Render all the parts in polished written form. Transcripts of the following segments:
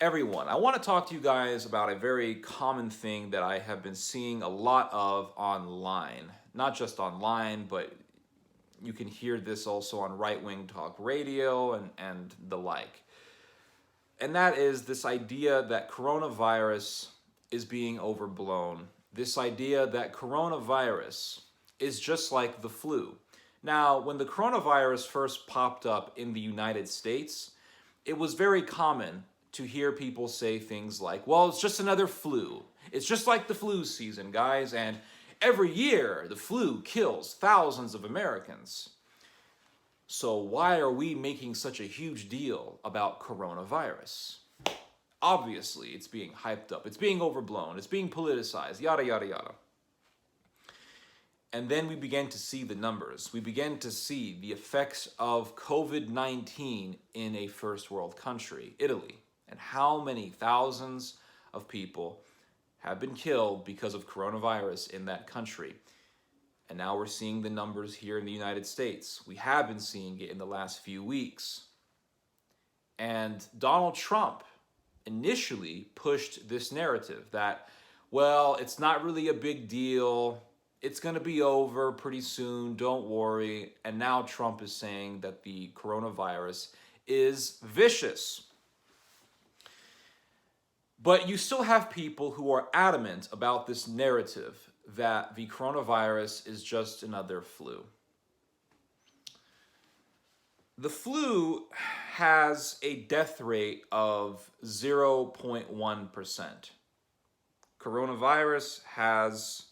everyone. I want to talk to you guys about a very common thing that I have been seeing a lot of online. Not just online, but you can hear this also on right-wing talk radio and the like. And that is this idea that coronavirus is being overblown. This idea that coronavirus is just like the flu. Now, when the coronavirus first popped up in the United States, it was very common to hear people say things like, well, it's just another flu. It's just like the flu season, guys, and every year the flu kills thousands of Americans. So why are we making such a huge deal about coronavirus? Obviously, it's being hyped up. It's being overblown. It's being politicized, yada, yada, yada. And then we began to see the numbers. We began to see the effects of COVID-19 in a first world country, Italy, and how many thousands of people have been killed because of coronavirus in that country. And now we're seeing the numbers here in the United States. We have been seeing it in the last few weeks. And Donald Trump initially pushed this narrative that, well, it's not really a big deal. It's going to be over pretty soon. Don't worry. And now Trump is saying that the coronavirus is vicious. But you still have people who are adamant about this narrative that the coronavirus is just another flu. The flu has a death rate of 0.1%. Coronavirus has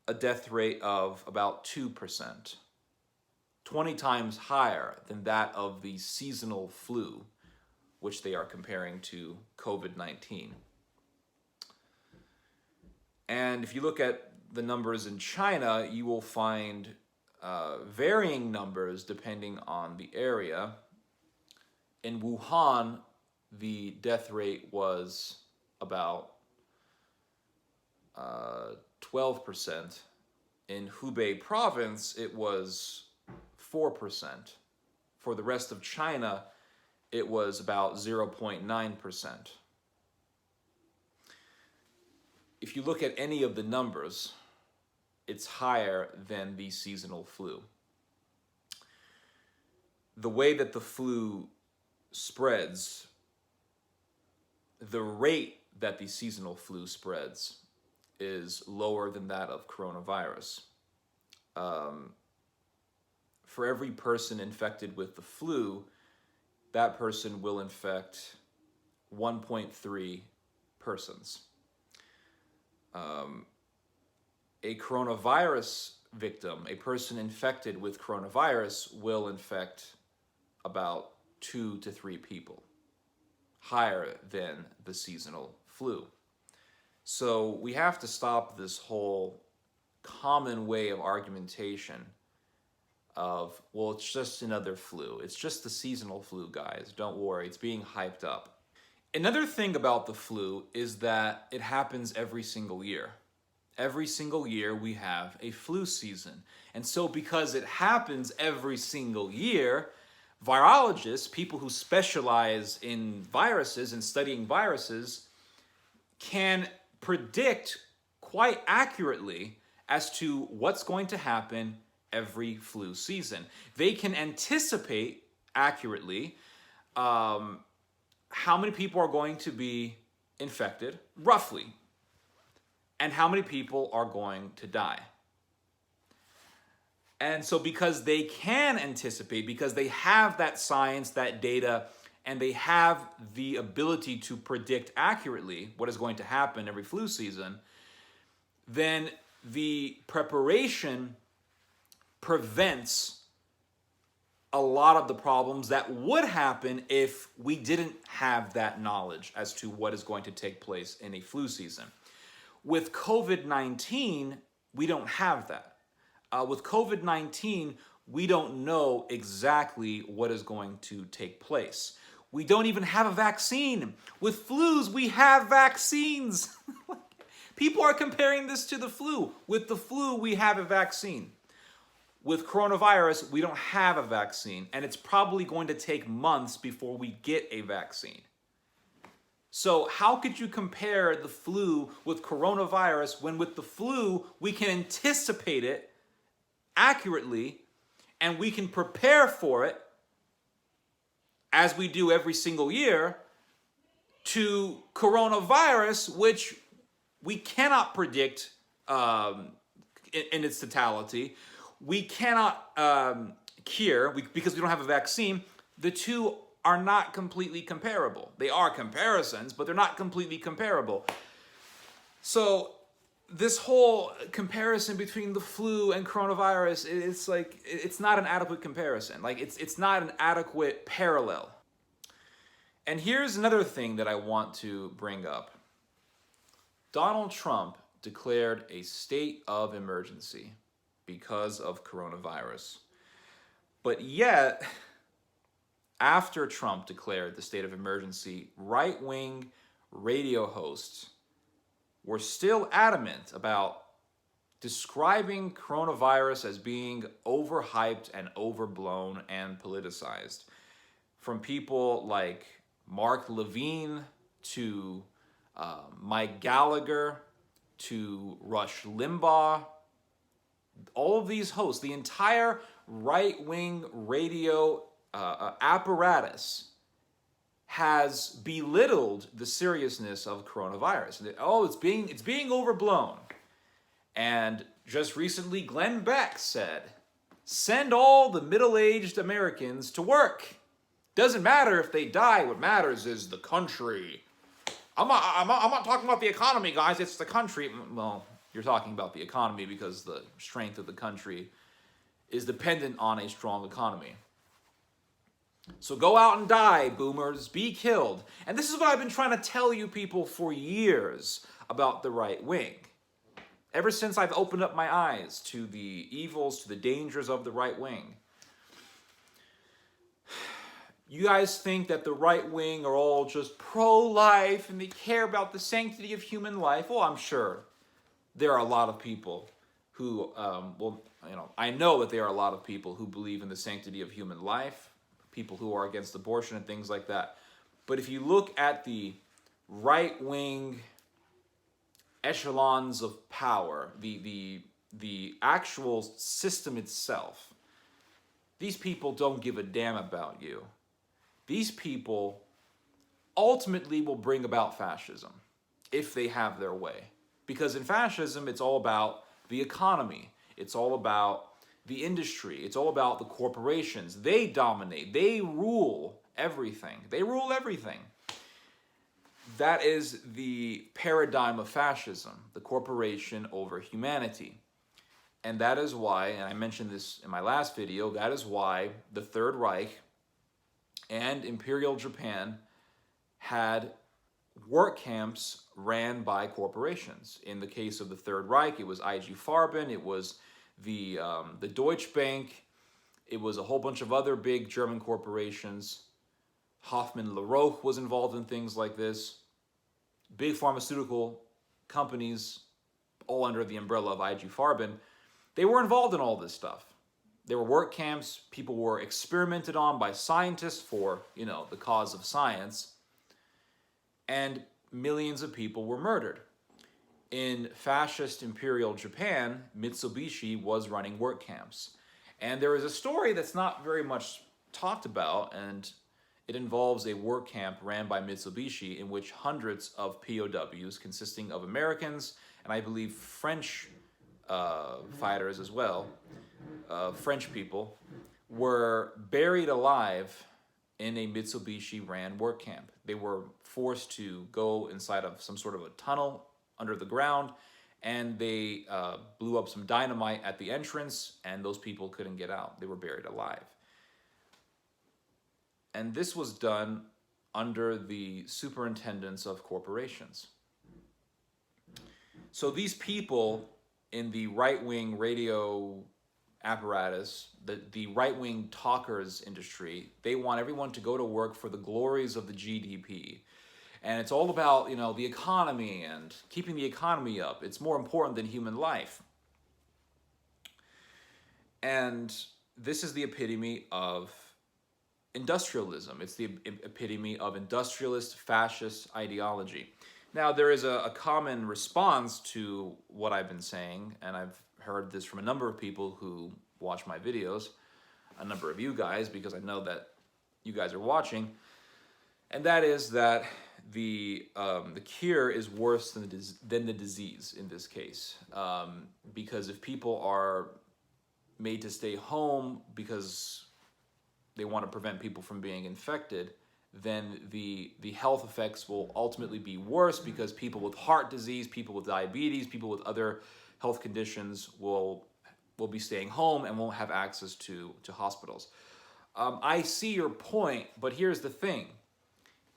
a death rate of about 2%, 20 times higher than that of the seasonal flu, which they are comparing to COVID-19. And if you look at the numbers in China, you will find varying numbers depending on the area. In Wuhan, the death rate was about 12%. In Hubei province, it was 4%. For the rest of China, it was about 0.9%. If you look at any of the numbers, it's higher than the seasonal flu. The way that the flu spreads, the rate that the seasonal flu spreads is lower than that of coronavirus. For every person infected with the flu, that person will infect 1.3 persons. A coronavirus victim, a person infected with coronavirus, will infect about 2 to 3 people, higher than the seasonal flu. So we have to stop this whole common way of argumentation of, well, it's just another flu. It's just the seasonal flu, guys. Don't worry, it's being hyped up. Another thing about the flu is that it happens every single year. Every single year we have a flu season. And so because it happens every single year, virologists, people who specialize in viruses and studying viruses, can predict quite accurately as to what's going to happen every flu season. They can anticipate accurately how many people are going to be infected, roughly, and how many people are going to die. And so because they can anticipate, because they have that science, that data, and they have the ability to predict accurately what is going to happen every flu season, then the preparation prevents a lot of the problems that would happen if we didn't have that knowledge as to what is going to take place in a flu season. With COVID-19, we don't have that. With COVID-19, we don't know exactly what is going to take place. We don't even have a vaccine. With flus, we have vaccines. People are comparing this to the flu. With the flu, we have a vaccine. With coronavirus, we don't have a vaccine, and it's probably going to take months before we get a vaccine. So how could you compare the flu with coronavirus when with the flu we can anticipate it accurately and we can prepare for it as we do every single year, to coronavirus, which we cannot predict in its totality. We cannot cure because we don't have a vaccine. The two are not completely comparable. They are comparisons, but they're not completely comparable. So this whole comparison between the flu and coronavirus, it's like, it's not an adequate comparison. Like, it's not an adequate parallel. And here's another thing that I want to bring up. Donald Trump declared a state of emergency because of coronavirus. But yet, after Trump declared the state of emergency, right-wing radio hosts were still adamant about describing coronavirus as being overhyped and overblown and politicized. From people like Mark Levine to Mike Gallagher to Rush Limbaugh, all of these hosts, the entire right-wing radio apparatus has belittled the seriousness of coronavirus. Oh, it's being overblown. And just recently, Glenn Beck said, "Send all the middle-aged Americans to work. Doesn't matter if they die. What matters is the country." I'm not talking about the economy, guys. It's the country. Well, you're talking about the economy because the strength of the country is dependent on a strong economy. So go out and die, boomers. Be killed. And this is what I've been trying to tell you people for years about the right wing. Ever since I've opened up my eyes to the evils, to the dangers of the right wing. You guys think that the right wing are all just pro-life and they care about the sanctity of human life. Well, I'm sure there are a lot of people who, I know that there are a lot of people who believe in the sanctity of human life, people who are against abortion and things like that. But if you look at the right-wing echelons of power, the actual system itself, these people don't give a damn about you. These people ultimately will bring about fascism if they have their way. Because in fascism, it's all about the economy. It's all about the industry. It's all about the corporations. They dominate. They rule everything. They rule everything. That is the paradigm of fascism, the corporation over humanity. And that is why, and I mentioned this in my last video, that is why the Third Reich and Imperial Japan had work camps ran by corporations. In the case of the Third Reich, it was IG Farben, it was the Deutsche Bank, it was a whole bunch of other big German corporations. Hoffmann-La Roche was involved in things like this. Big pharmaceutical companies, all under the umbrella of IG Farben, they were involved in all this stuff. There were work camps, people were experimented on by scientists for, the cause of science, and millions of people were murdered. In fascist Imperial Japan, Mitsubishi was running work camps. And there is a story that's not very much talked about, and it involves a work camp ran by Mitsubishi in which hundreds of POWs consisting of Americans and I believe French fighters as well, French people, were buried alive in a Mitsubishi-ran work camp. They were forced to go inside of some sort of a tunnel under the ground, and they blew up some dynamite at the entrance, and those people couldn't get out. They were buried alive. And this was done under the superintendence of corporations. So these people in the right-wing radio apparatus, the right-wing talkers industry, they want everyone to go to work for the glories of the GDP. And it's all about, the economy and keeping the economy up. It's more important than human life. And this is the epitome of industrialism. It's the epitome of industrialist fascist ideology. Now, there is a common response to what I've been saying, and I've heard this from a number of people who watch my videos, a number of you guys, because I know that you guys are watching, and that is that the cure is worse than the disease in this case, because if people are made to stay home because they want to prevent people from being infected, then the health effects will ultimately be worse, because people with heart disease, people with diabetes, people with other health conditions will be staying home and won't have access to hospitals. I see your point, but here's the thing.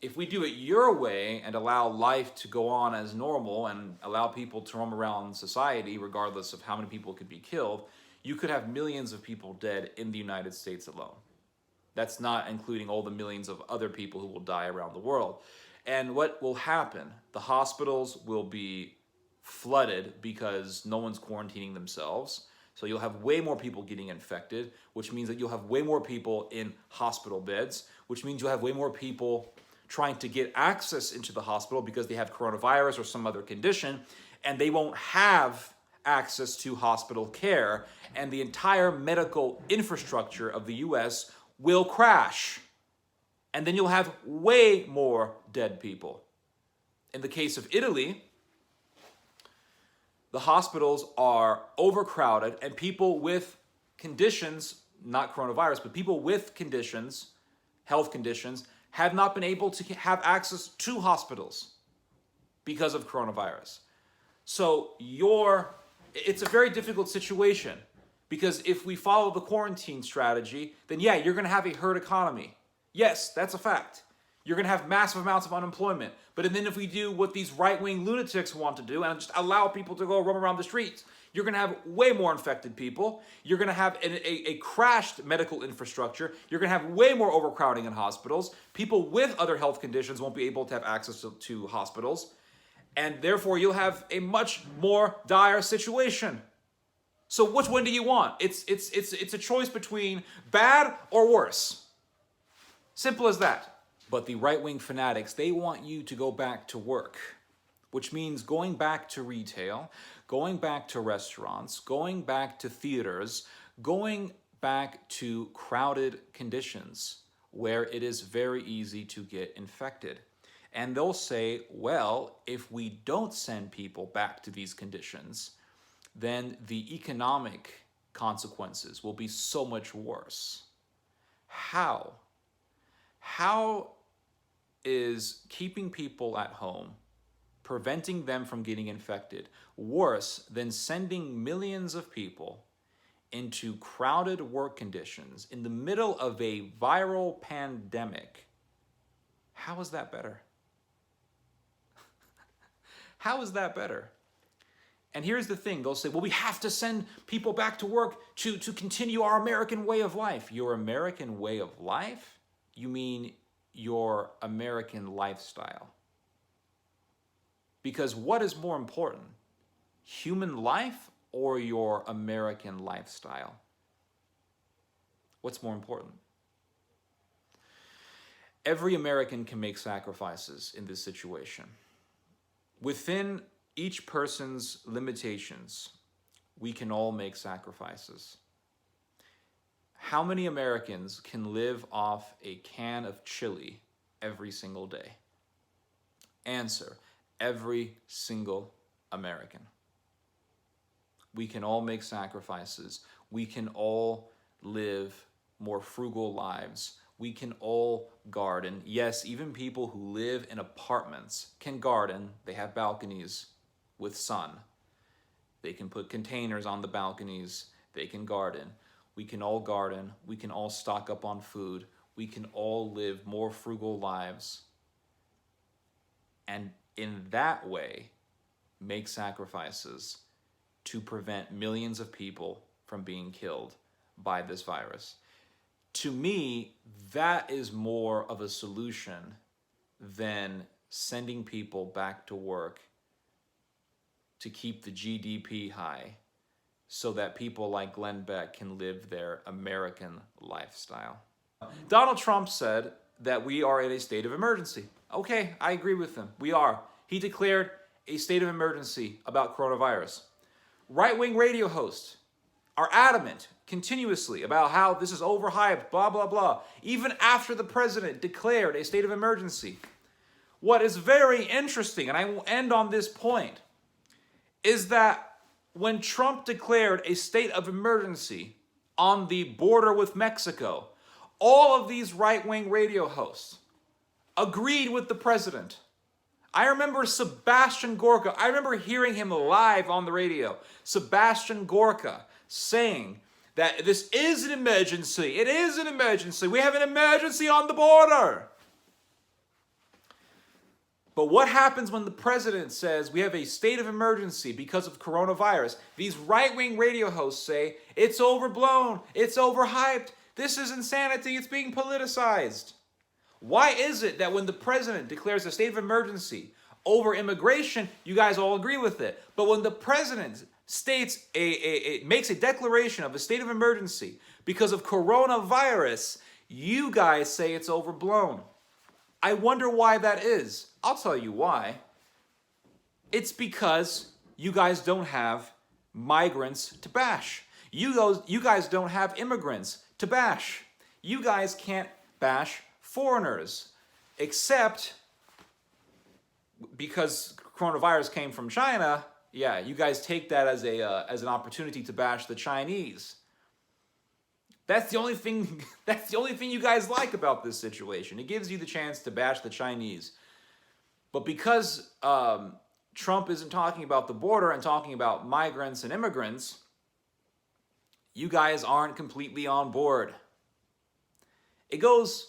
If we do it your way and allow life to go on as normal and allow people to roam around society regardless of how many people could be killed, you could have millions of people dead in the United States alone. That's not including all the millions of other people who will die around the world. And what will happen? The hospitals will be flooded because no one's quarantining themselves. So you'll have way more people getting infected, which means that you'll have way more people in hospital beds, which means you'll have way more people trying to get access into the hospital because they have coronavirus or some other condition, and they won't have access to hospital care, and the entire medical infrastructure of the US will crash. And then you'll have way more dead people. In the case of Italy, the hospitals are overcrowded, and people with conditions, not coronavirus, but people with conditions, health conditions, have not been able to have access to hospitals because of coronavirus. So it's a very difficult situation, because if we follow the quarantine strategy, then yeah, you're going to have a herd economy. Yes, that's a fact. You're going to have massive amounts of unemployment. But then if we do what these right-wing lunatics want to do and just allow people to go roam around the streets, you're going to have way more infected people. You're going to have a crashed medical infrastructure. You're going to have way more overcrowding in hospitals. People with other health conditions won't be able to have access to hospitals. And therefore, you'll have a much more dire situation. So which one do you want? It's a choice between bad or worse. Simple as that. But the right-wing fanatics, they want you to go back to work, which means going back to retail, going back to restaurants, going back to theaters, going back to crowded conditions where it is very easy to get infected. And they'll say, well, if we don't send people back to these conditions, then the economic consequences will be so much worse. How? How is keeping people at home, preventing them from getting infected, worse than sending millions of people into crowded work conditions in the middle of a viral pandemic? How is that better? How is that better? And here's the thing, they'll say, well, we have to send people back to work to continue our American way of life. Your American way of life? You mean your American lifestyle? Because what is more important, human life or your American lifestyle? What's more important? Every American can make sacrifices in this situation. Within each person's limitations, we can all make sacrifices. How many Americans can live off a can of chili every single day? Answer: every single American. We can all make sacrifices. We can all live more frugal lives. We can all garden. Yes, even people who live in apartments can garden. They have balconies with sun. They can put containers on the balconies. They can garden. We can all garden. We can all stock up on food. We can all live more frugal lives. And in that way, make sacrifices to prevent millions of people from being killed by this virus. To me, that is more of a solution than sending people back to work to keep the GDP high so that people like Glenn Beck can live their American lifestyle. Donald Trump said that we are in a state of emergency. Okay, I agree with him. We are. He declared a state of emergency about coronavirus. Right-wing radio hosts are adamant continuously about how this is overhyped, blah, blah, blah, even after the president declared a state of emergency. What is very interesting, and I will end on this point, is that when Trump declared a state of emergency on the border with Mexico, all of these right-wing radio hosts agreed with the president. I remember Sebastian Gorka, I remember hearing him live on the radio, Sebastian Gorka saying that this is an emergency. It is an emergency. We have an emergency on the border. But what happens when the president says we have a state of emergency because of coronavirus? These right-wing radio hosts say it's overblown, it's overhyped, this is insanity, it's being politicized. Why is it that when the president declares a state of emergency over immigration, you guys all agree with it? But when the president states makes a declaration of a state of emergency because of coronavirus, you guys say it's overblown? I wonder why that is. I'll tell you why. It's because you guys don't have migrants to bash. You guys don't have immigrants to bash. You guys can't bash foreigners, except because coronavirus came from China. Yeah, you guys take that as an opportunity to bash the Chinese. That's the only thing. That's the only thing you guys like about this situation. It gives you the chance to bash the Chinese. But because Trump isn't talking about the border and talking about migrants and immigrants, you guys aren't completely on board. It goes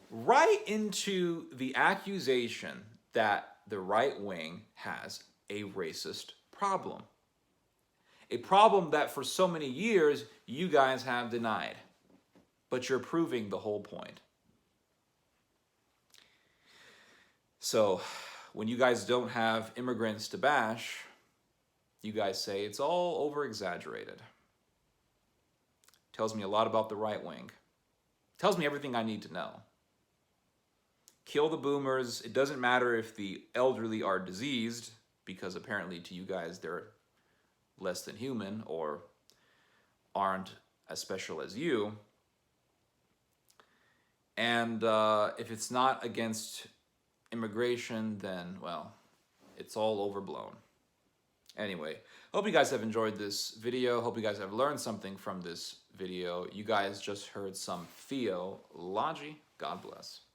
right into the accusation that the right wing has a racist problem. A problem that for so many years you guys have denied. But you're proving the whole point. So when you guys don't have immigrants to bash, you guys say it's all over-exaggerated. Tells me a lot about the right wing. Tells me everything I need to know. Kill the boomers. It doesn't matter if the elderly are diseased, because apparently to you guys they're less than human or aren't as special as you. And if it's not against immigration, then, well, it's all overblown. Anyway, hope you guys have enjoyed this video. Hope you guys have learned something from this video. You guys just heard some theology. God bless.